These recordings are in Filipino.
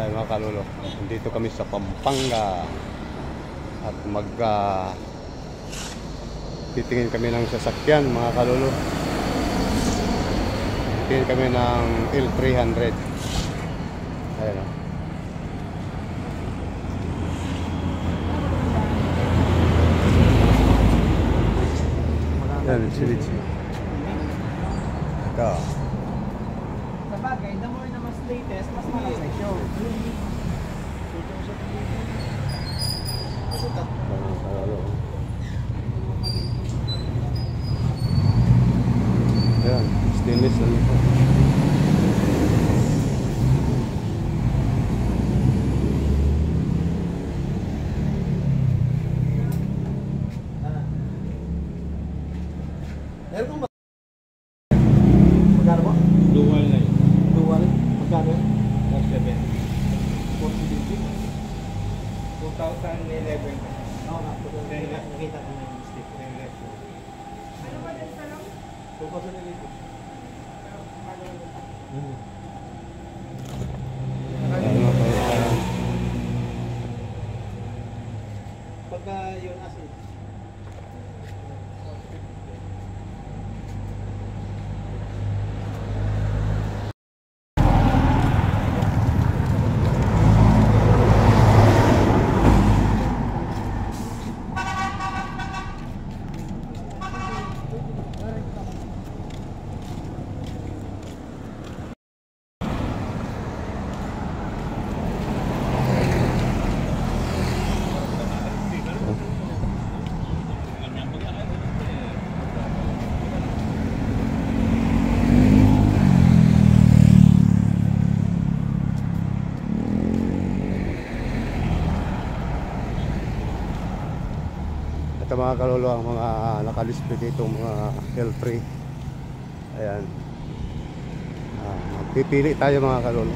Ay mga kalolo, dito kami sa Pampanga at titingin kami ng sasakyan mga kalolo. Titingin kami ng L300. Ayan o. Yan, Mitsubishi. Ito. Sa bagay, the more na mas latest, mas malakas na show. Ayan, stainless na nito. Meron ba? Magkano ba? Dual na yun. Dual? Magkano yun? 47. 4050? 2011. Oo nga, nakita ko na yung mistake. 2011. Pagka yun asin. Ito mga kalolo ang mga nakadisplay dito mga L3. Ayan. Pipili tayo mga kalolo.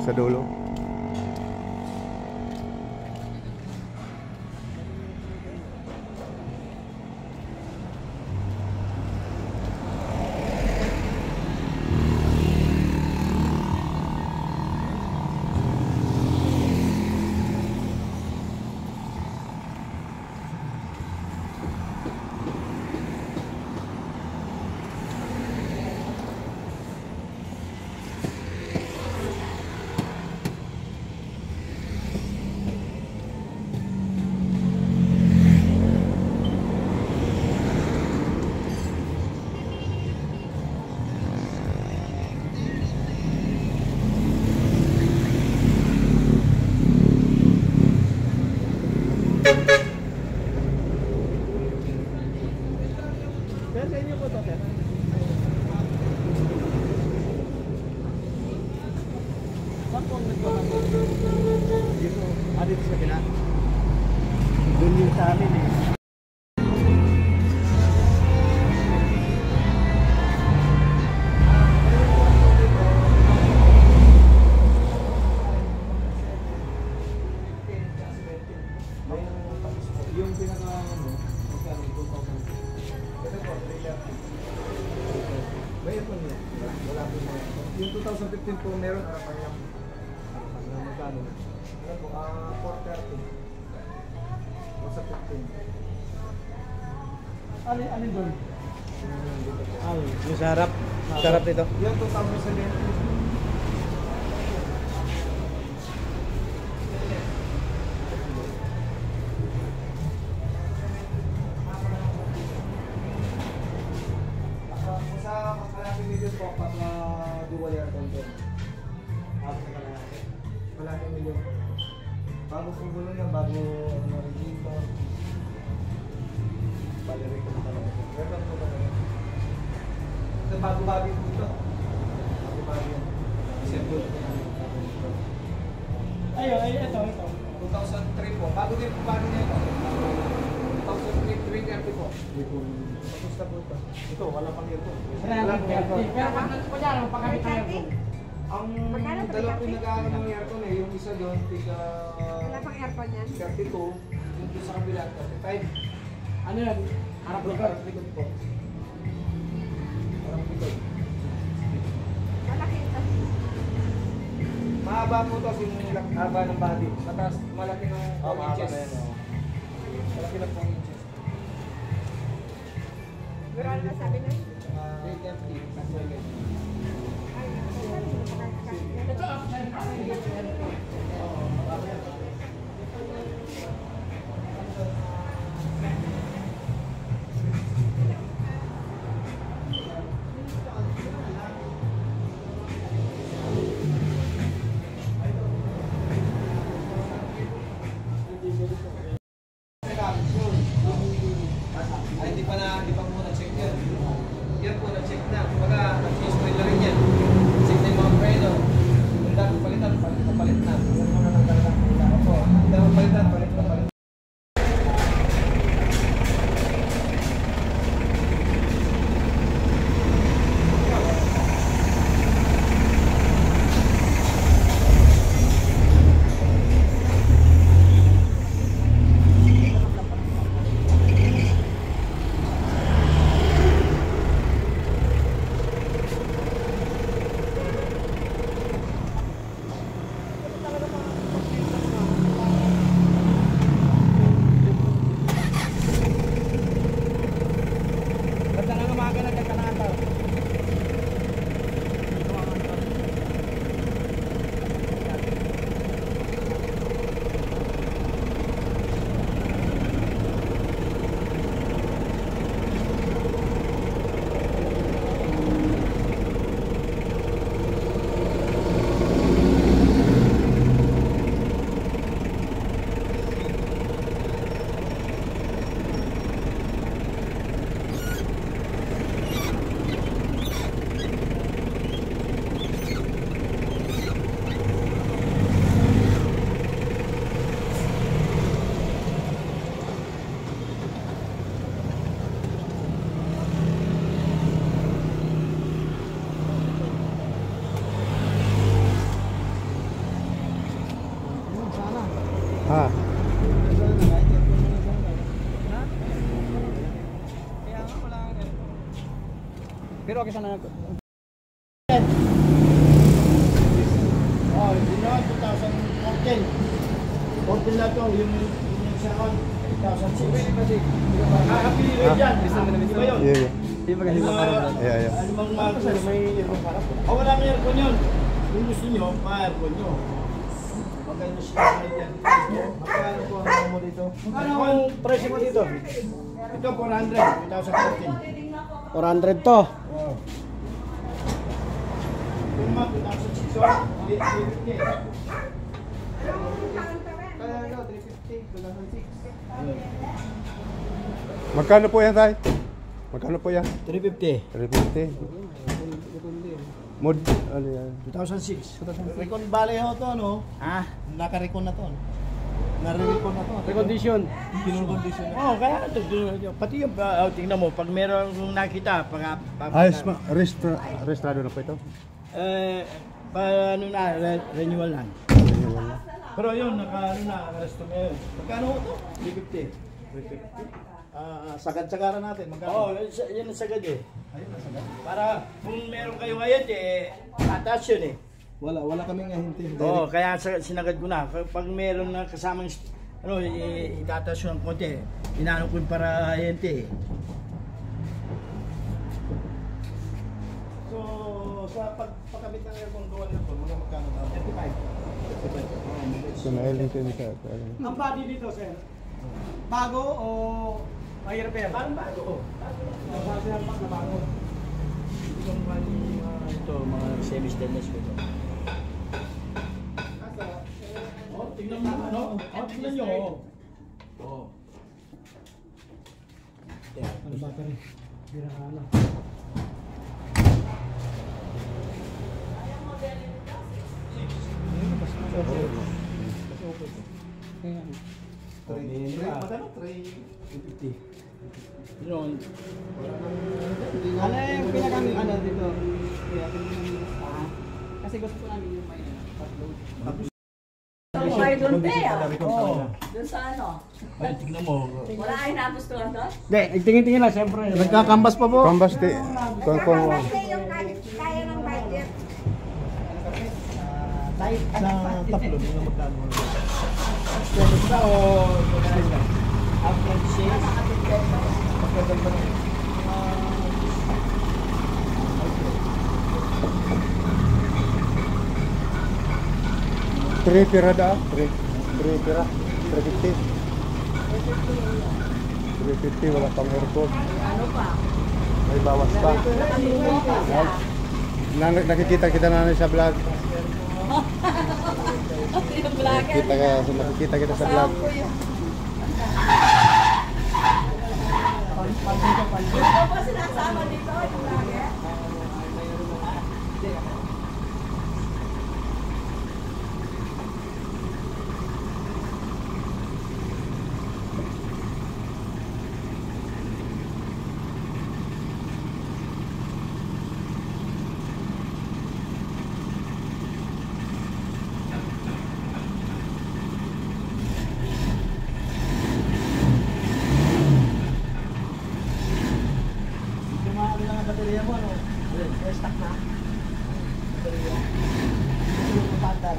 Sa dulo. Sa inyo po ito, sir? Saan po ang nagpapagawa? Dito. Dito sa kina? Doon yung sa amin eh. Yung pinaka magkano 2,000. Mayroon po niya. Wala po na. Yung 2015 po meron harapan niya. Magkano? Ano po? 430. Sa 15. Alin doon? Yung sa harap. Sa harap dito. Yung 2017. Dual air control. Malaki milyon. Bago kung gulo yan, bago regulator. Balirin ko na talaga. Meron po talaga. Ito bago-bago po ito. Bago-bago yan. Simple. Ayun, ito. 2003 po. Bago din po bago niya ito. 2030 po. Kamusta po ito? Ito, wala pang aircon. Wala pang aircon. Pero kunyari, pagkakita aircon. Ang Magkano ba dalawa yung pinag-aaral ng aircon eh. Yung isa doon, Wala pang aircon yan. 32. Yung doon sa kabila, 35. Ano yan? Harap likod po. Harap likod. Malaki ito. Mahaba po ito yung haba ng body. Mataas, malaki ng 4 inches. Malaki ng 4 inches. Pero ano na sabi na? 330. Kasi may ganyan. Ay, Ay, hindi pa po na-check yan. Yan po, na-check na. Kumbaga, nag-history na rin yan. Check na yung mga preno. Kung dapat palitan, palit na. Yan mo na lang talaga. Opo, kung dapat palitan, palit na. Ganda na umaga na nagkanata. Ha? Pero okay sana ako. Oh, hindi na, 2014. 14 na to, yung second, 2006. Happy New Year dyan. Di ba yun? Yeah, yeah. Hindi ba kasi makarap? Yeah, yeah. Ano bang may aircon para po? Oh, wala may aircon yun. Kung gusto nyo, pa-aircon nyo. Magkano siya dyan. Magkano po ang mo dito? Ano ang presyo mo dito? Ito, 400, 2014. 400 to. Wow. Yung mga 2006, 350. Kaya ano, 350, 2006. Magkano po yan, Tay? Magkano po yan? 350. 350. Mod, ano yan? 2006. Recon Valley ho to, no? Ah, Naka-recon na to. Nare-recon na to. recondition. Pinul-condition na. Oo, kaya pati yung tingnan mo, pag meron kong nakita, Ayos ma, registrado na po ito? ano na, renewal lang. Renewal na. Pero yun, naka-resto na yun. Magkano ho to? 350. 350? Sagad-sagaran natin, magkano? Oo, yan ang sagad eh. Ayun ang sagad. Para kung meron kayo ngayon eh, atas yun eh. Wala kaming ahente. Oo, kaya sinagad ko na. Pag meron na kasamang ano, itatas yun ng konti. Inaano ko yung para ahente eh. So, sa pagkabit ng aircon, gawa nito, mga magkano na? 35. So, na-link yun sa... Ang body dito, sir. Bago o may repair? Parang bago. Base ng pag na bago. Itong ito, mga semi-stainless ko ito. Oh, tingnan mo, ano? Oh, tingnan nyo. Oh. Ano ba ito rin? Bira ka na. Magkano? 350. Yun. Ano yung pinagamit ano dito? Kasi gusto ko namin yung may upload. May doon te ah. Oo. Doon sa ano? Ay, tignan mo. Wala kayo nagustuhan doon? Hindi, tingin-tingin lang siyempre. Nagkakambas pa po. Kambas di. Kung Kasi yung kaya ng budget. Sa taplo, hindi na magkano. Basta o upland shades. Magkaganda na. Three pira da. Three pira. 350. 350 wala pang aircon. Ano pa? May bawas pa. Nakikita kita na sa vlog. Yung vlogger. Nakikita kita sa vlog. Ano ba sinasama dito? Yung vlogger? Ano lang ang baterya mo, ano? Stock na. Baterya. Yung patandar.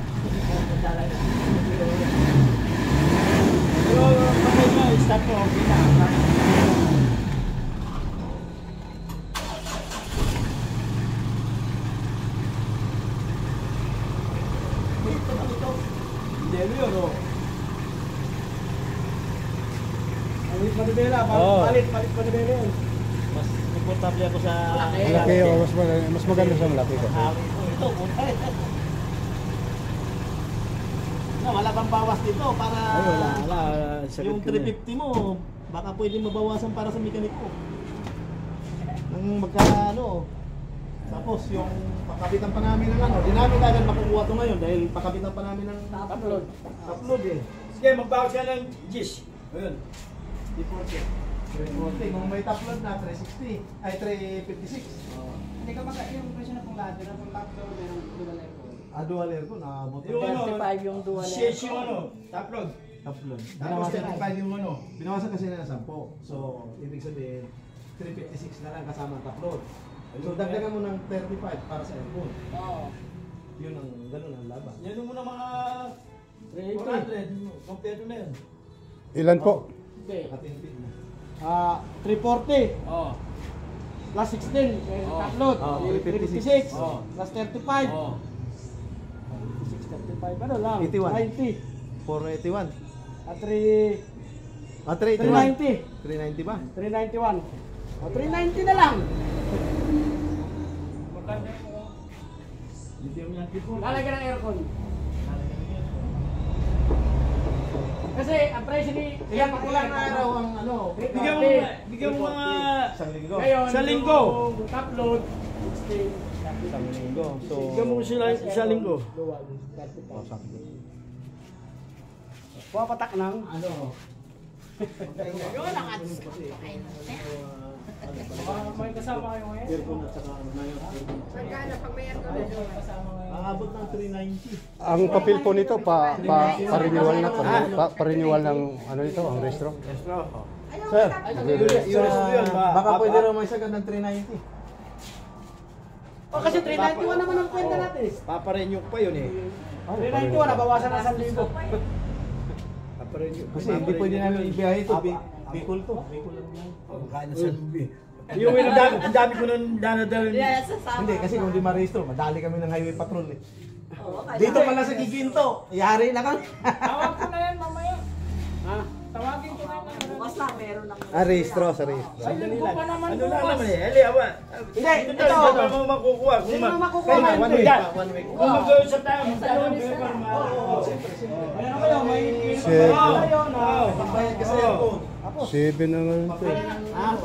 Pero kapag mo, stock mo, okay na. Hindi yun, o. Palit panibela, Oo. palit panibela yun. Mas komportable ako sa... Malaki o mas maganda sa malaki ko. Ito, na, wala bang bawas dito para... Ay, wala. Yung 350 mo, baka pwede mabawasan para sa mekanik ko. Nang magkano. Tapos yung pakabitan pa namin ng ano, di namin agad makukuha to ngayon dahil pakabitan pa namin ng Upload. upload eh. Sige, magbawas ka ng GIS. Ayun. 340. Kung may upload na, 360. Ay, 356. Hindi ka baka yung presyo na pong ladder na pong upload ng dual aircon. Dual aircon, nakabot. Yung ano, 35 yung dual shades aircon. yung ano, upload. Upload. Tapos Tapos 35 yung ano. binawasan kasi na ng 10. So, ibig sabihin, 356 na lang kasama ang upload. So, dagdagan mo ng 35 para sa aircon. Oo. Yun ang, ganun ang laban. Yan mo na mga 400. Kompleto na yun. Ilan po? Okay. Katinpid na. 340 Oo. plus 16 upload. 356 Oo. plus 35. Oo. 36, 35 ano lang? 81. 90. 481. At 3 390. 390 ba? 391. O 390 na lang. Lalagyan ng aircon. Kasi ang presyo ni Ilang araw ang ano? Bigyan mo mga Isang linggo. ngayon, Sa linggo. yung upload 16. Isang linggo. So, Bigyan mo sila isang linggo. Pumapatak ng ano? Yun ang ads. may kasama kayo ngayon. Aircon at saka ano na yun. Magkano pag may aircon? Ang abot ng 390. Ang papel po nito pa-renewal na pa-renewal ng ano nito, ang restro. Sir, Baka pwede raw may sagad ng 390. O kasi 391 naman ang kwenta natin. Paparenew pa yun eh. 391 nabawasan na 1,000. Paparenew. Kasi hindi pwede namin ibiyahe ito. Bicol to. Bicol lang yan. Yung ang dami ko nung danadala. Yan, sasama. Hindi, kasi kung di ma-rehistro, madali kami ng highway patrol eh. Oo, kaya- Dito pala sa Giginto, yari na kami. Tawag ko na yan mamaya. Ha? Tawagin ko na yan. Bukas lang, meron ng... Rehistro, sa rehistro. Sa linggo pa naman Ano lang bukas. naman eh. Ali, awa. Hindi, Ito ito. ba mo makukuha? Hindi mo makukuha. Kaya Hindi. one week pa, 1 week. Kung mag-uusap tayo, Sa magkano ang Lunes paper na. mo? Ayan kayo, may Sir. kayo na. Pagbayad ka sa aircon. 7 na nga ito. Ah,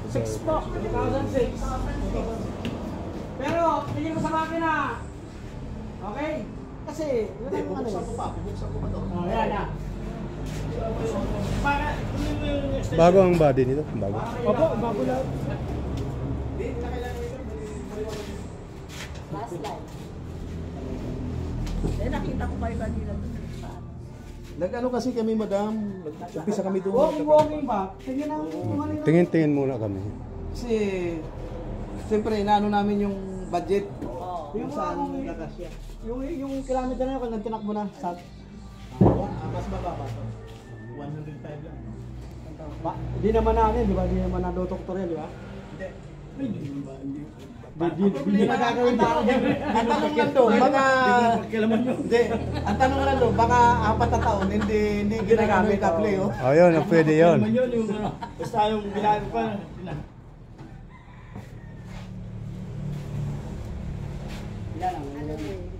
6 po, 2006. Pero, tingin ko sa makina. Okay? Kasi, yun Hindi, ang ano. bubuksan ko pa. Bubuksan ko pa to. Oh, yan, yan. Para, kunin mo yung extension. Bago ang body nito, bago. Opo, bago lang. Last line. Eh, nakita ko kayo kanina doon sa ano. Nag-ano kasi kami, madam. Nag-umpisa kami doon. Walking back. Tingnan ang kung ano yung... Tingin-tingin muna kami. Kasi, siyempre, inaano namin yung budget. Oo. Yung Kung saan mga- nakasya. Yung kilometer na yun, kung tinakbo na. Sa... Mas mababa to. 105 lang. Di naman namin, di ba? Di naman na doktor yan, di ba? Hindi ba? Hindi na gagawin para Ang tanong lang doon, baka... Hindi. Ang tanong lang doon, baka 4 na taon, hindi ginagamit ka play, oh. Oh, yun, pwede yun. Naman yun, yung ano, basta yung binago pa.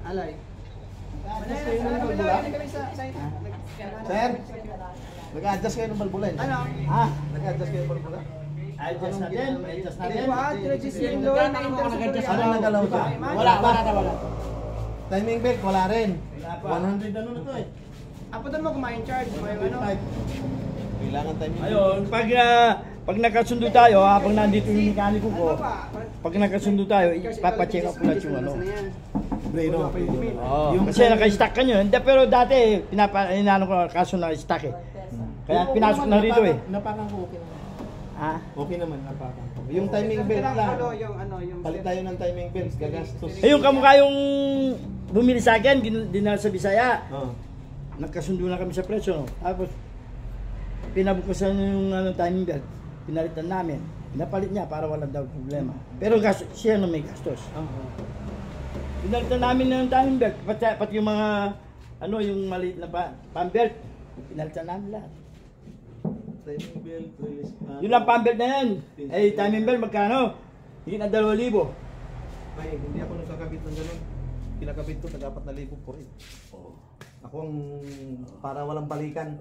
Alay. Sir, nag-adjust kayo ng balbula, eh? Ano? Ha? Nag-adjust kayo ng balbula? Adjust natin, adjust natin. Ano nagalaw ka? Wala pa. Timing belt, wala rin. 100 ano na to eh. Apo doon mo kumain charge. Ano? Kailangan timing belt. Ayun, pag nagkasundo tayo, habang nandito yung mekaniko ko, pag nagkasundo tayo, ipapacheck up ulit yung ano. Brero. Oh, kasi naka-stack ka nyo. Hindi, pero dati, inano ko kaso na-stack eh. Kaya pinasok na rito eh. Napakan ko okay naman. Ha? Okay naman, napakan ko. Yung timing belt lang. Palit tayo ng timing belt, gagastos. Eh, yung kamukha yung bumili sa akin, dinala sa Bisaya. Oh. Nagkasundo na kami sa presyo. No? Tapos, pinabukasan yung ano, timing belt. Pinalitan namin. Pinapalit niya para walang daw problema. Pero siya na may gastos. Pinalitan namin ng timing belt. Pati yung mga, ano, yung maliit na pump belt. Pinalitan namin lahat. Timing belt, release. Yun lang pump belt na yan. Eh, timing belt, magkano? Higit na 2,000. Ay, hindi ako nagkakabit ng ganun. Kinakabit ko, tag-4,000 po rin. Ako ang para walang balikan.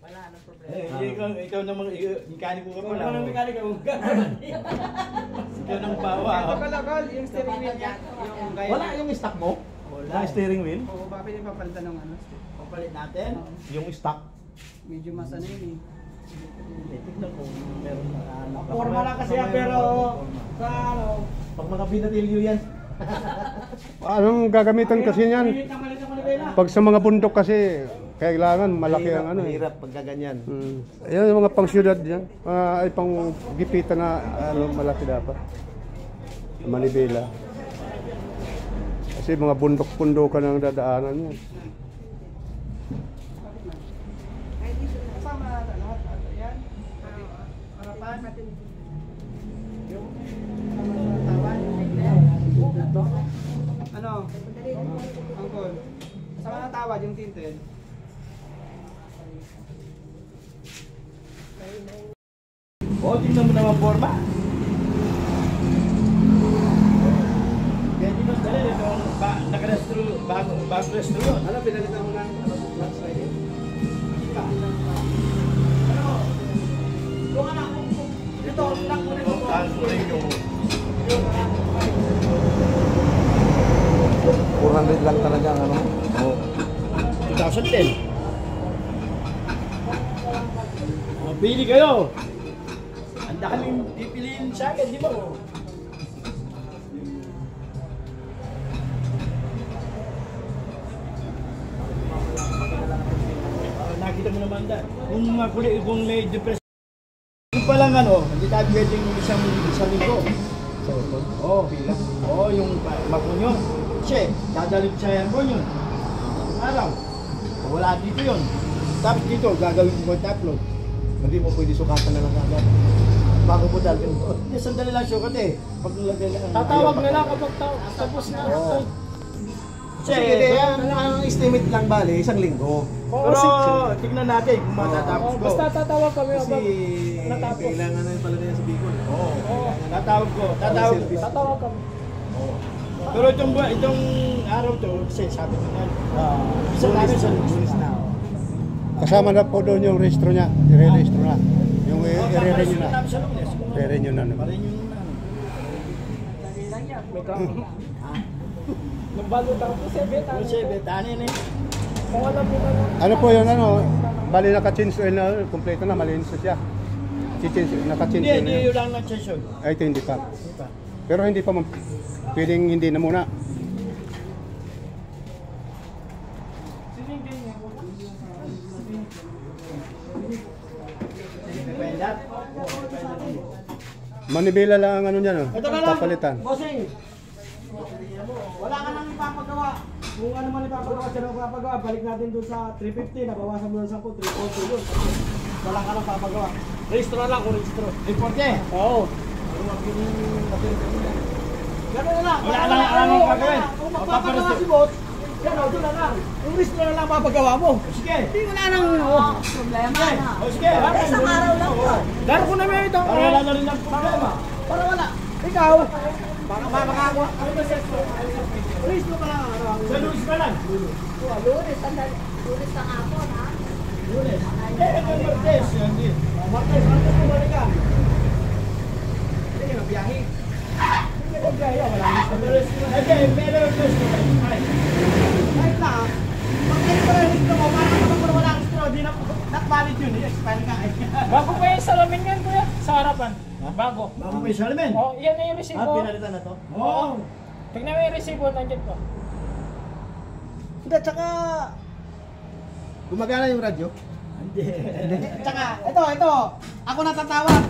Wala nang problema. Eh, ikaw naman, mekaniko ka pala. Ano mekaniko mo? Ikaw nang bawa. Kalakal, yung steering wheel niya. Yung gaya. Wala yung stock mo? Wala. Yung steering wheel? Oo, bakit yung papalitan ng ano? Papalit natin. Yung stock? Medyo mas ano yun eh. Eh, tignan ko, meron na ano. Forma lang kasi yan, pero sa ano, Pag mga binatilyo yan. Anong gagamitan kasi niyan? Pinit na malit ako ni Bella. Pag sa mga bundok kasi, kailangan malaki ang ano eh. Mahirap pagka ganyan. Ayan yung mga pang syudad dyan. Ay pang gipitan na ano, malaki dapat. Sa Manibela. Kasi mga bundok-bundokan ang dadaanan yan. Kasama natin lahat. Yan. Harapan. Yung ano? Angkol. Kasama na tawad yung tinted. O, tingnan mo naman forma. Kaya di mas dali, itong nakarestro, bago restro yun. Ano, pinalitan mo lang? Ano, flat slide? Ito, lock mo na ito. yung 400 lang talaga ang ano. 2010. Pili kayo. Ang daming pipiliin sa akin, di ba? Nakita mo naman dahil. Kung may depression. Yung palang ano, hindi tayo pwedeng isang linggo. Oo, bilang. Oo, yung makunyo. Kasi, dadalhin sa aircon yun. Araw. Wala dito yun. Tapos dito, gagawin ko upload. Hindi mo pwede sukatan na lang agad. Bago mo dalhin mo. Hindi, sandali lang sukat eh. Pag nilagay lang. Tatawag na lang kapag tapos na. Kasi, Sige, ang estimate lang bali, 1 linggo. pero tignan natin kung matatapos ko. Basta tatawag kami Kasi natapos. kailangan na yung pala niya sa Bicol. Oo. Tatawag ko. Tatawag kami. Pero itong araw to, kasi sabi ko na, isang araw sa lunes na. Kasama na po doon yung rehistro niya. I-re-rehistro na. Yung i-re-renew na. Sa lunes. I-re-renew na naman. Parin yung ano. Dali lang yan. May kamo. Nagbalot ako po, 7 Kasi betanin eh. Kung alam mo na lang. Ano po yun ano? bali naka-change oil na, kompleto na, malinis na siya. Naka-change Hindi, oil hindi na. yun lang nag-change oil. Ay, ito hindi pa. Hindi pa. Pero hindi pa, pwedeng hindi na muna. Manibela lang ang ano niya, no? Ito na lang. Papalitan. Bossing. Wala ka nang ipapagawa. Kung ano man ipapagawa, sino ipapagawa, balik natin doon sa 350, nabawasan mo ng 10, 340 doon. Wala ka nang papagawa. Registro na lang kung registro. Reporte. Oo. Ganun na lang. Wala nang gagawin. Kung magpapagawa si boss, yan o, doon na lang. Yung registro na lang papagawa mo. Sige. Hindi wala nang... Problema na. O sige. Isang araw lang to. Daro ko na may ito. Para wala na rin ang problema. Para wala. Ikaw, baka makakawa. Registro ka lang. Sa Luis pa lang. Lunes, lunes ng hapon, ha? Lunes. Ito Martes. Yan din. Martes bumalik ka. Hindi ka biyahe. Hindi ka biyahe, wala nang registro. Pero gusto ko. Kahit na, pag ganito na registro mo, para kapag wala ang registro, di na not valid yun. Expire ka. Bago pa yung salamin yan, kuya? Sa harapan. Bago. Bago pa yung salamin. Oh, yan na yung resibo. Pinalitan na to? Oo. Tignan mo yung resibo, nandiyan pa. Hindi, tsaka... Gumagana yung radyo? Hindi. Tsaka, ito. Ako natatawag.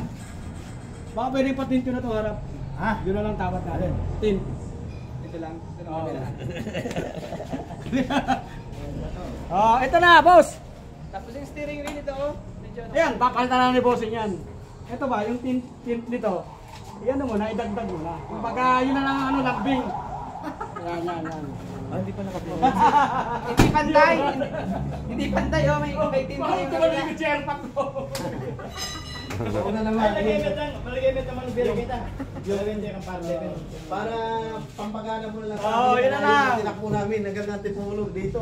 Baka pwedeng patint yun na ito harap. Ha? Yun na lang tawag natin. Tint. Ito lang. Oh, ito na, boss. Tapos yung steering wheel ito, oh. Medyo ano. Ayan, papalitan na ni bossing yan. Ito ba, yung tint nito, yan mo na, idagdag mo na. Kumbaga, yun na lang ang lambing. Yan. Hindi pantay. Hindi pantay, oh. May tint na yung chair pa ko. Ako na naman. Malagay mo naman ng biro kita. Yung hindi kang para level. Para pampagana mo na lang. Oo, yun na lang. Tinakbo namin hanggang natin pumulog dito.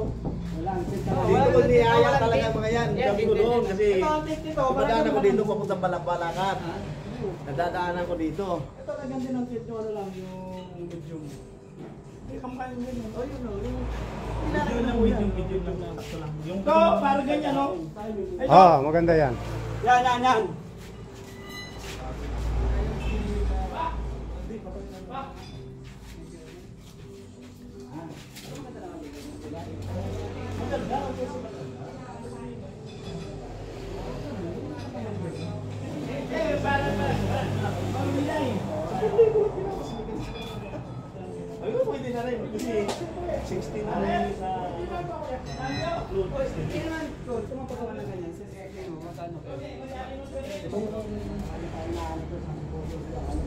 Wala, tint na Dito lang. ko niyaya talaga mga yan. Yan, Sabi ko doon kasi Ito, ang tint nito. madaanan ko dito papuntang Balakbakan. Nadadaanan ko dito. Ito, lagyan din ang tint nyo, ano lang, yung medium. Hindi, kampain din. Oh, yun o. Video lang, medium lang. Yung to, parang ganyan, no? Ah, maganda yan. Yan. Ayun, pwede na rin. Kasi 16 na rin sa upload.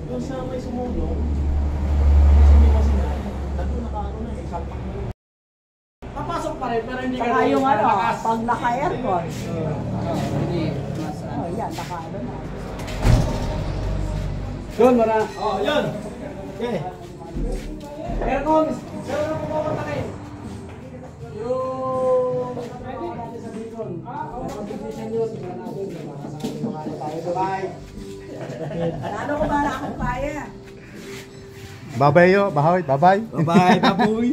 Doon sa may sumulong, kasi may masinan, nandun nakaano na eh, salpak na rin. Papasok pa rin, pero hindi Saka ganun yung ano, kalakas. pag naka-aircon. Oh, yan, naka-ano na. Doon mo na. Oh, yun. Okay. Aircon, meron na pumapatakin. Yung natin sa Bicol. Ang competition yun, tingnan natin. Makakasakali tayo. Bye. Lalo ko para akong kaya. Babayo, bahoy, babay. Bye-bye, baboy.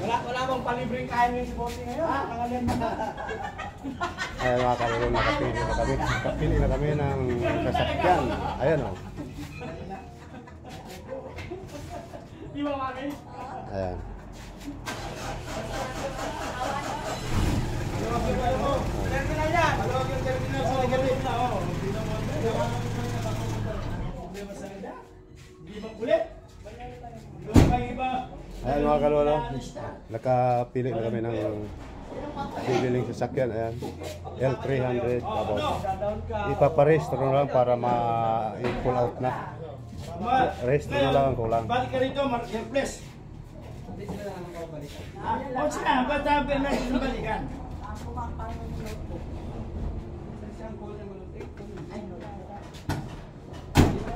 Wala bang palibreng kain yung si Bossing ngayon? Kangalian mo na. Ayan mga kalulong, nakapili na kami ng sasakyan. Ayan o. Di ba mami? Ayan. Terminal yan. Malawag yung terminal sa Ligalit. Hindi ba kulit? Yung may iba. Ayan mga kalulong, nakapili na kami ng bibiling sasakyan. Ayan. L300. Tapos ipaparehistro na lang para ma-pull out na. Rehistro na lang ang kulang. Balik ka rito, Marketplace. O siya, ba't sabi na balikan?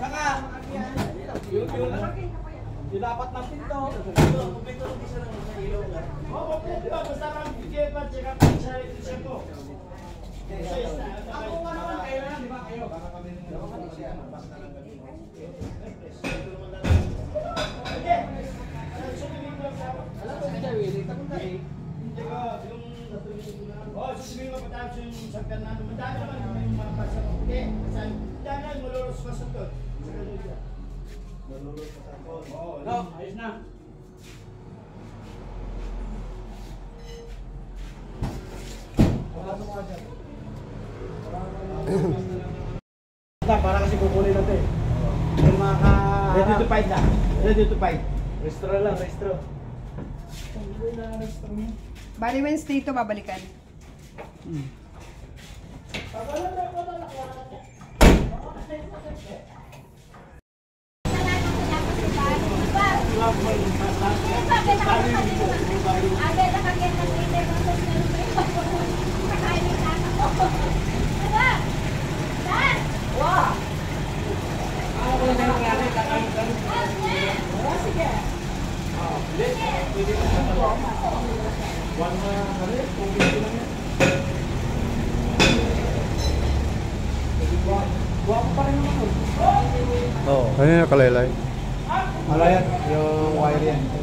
Saka, yung dapat ng pinto. Oo, pwede ba? Basta kang bigay pa, check up siya ko. Ako nga naman, kayo na, di ba kayo? Alam ko, hindi. Tapos na eh. Hindi ka, yung Oo, sasabihin mo patapos yung San Fernando. Madami naman yung mga pasang okay. Madami naman malulus pa sa to. Sa ganun siya. Malulus pa sa to. Oo. No, ayos na. Para kasi kukunin natin. Yung mga Ready to fight na. Ready to fight. Restro lang, restro. Bali Wednesday ito babalikan. Ano yung nakalaylay? Malayat yung wire yan.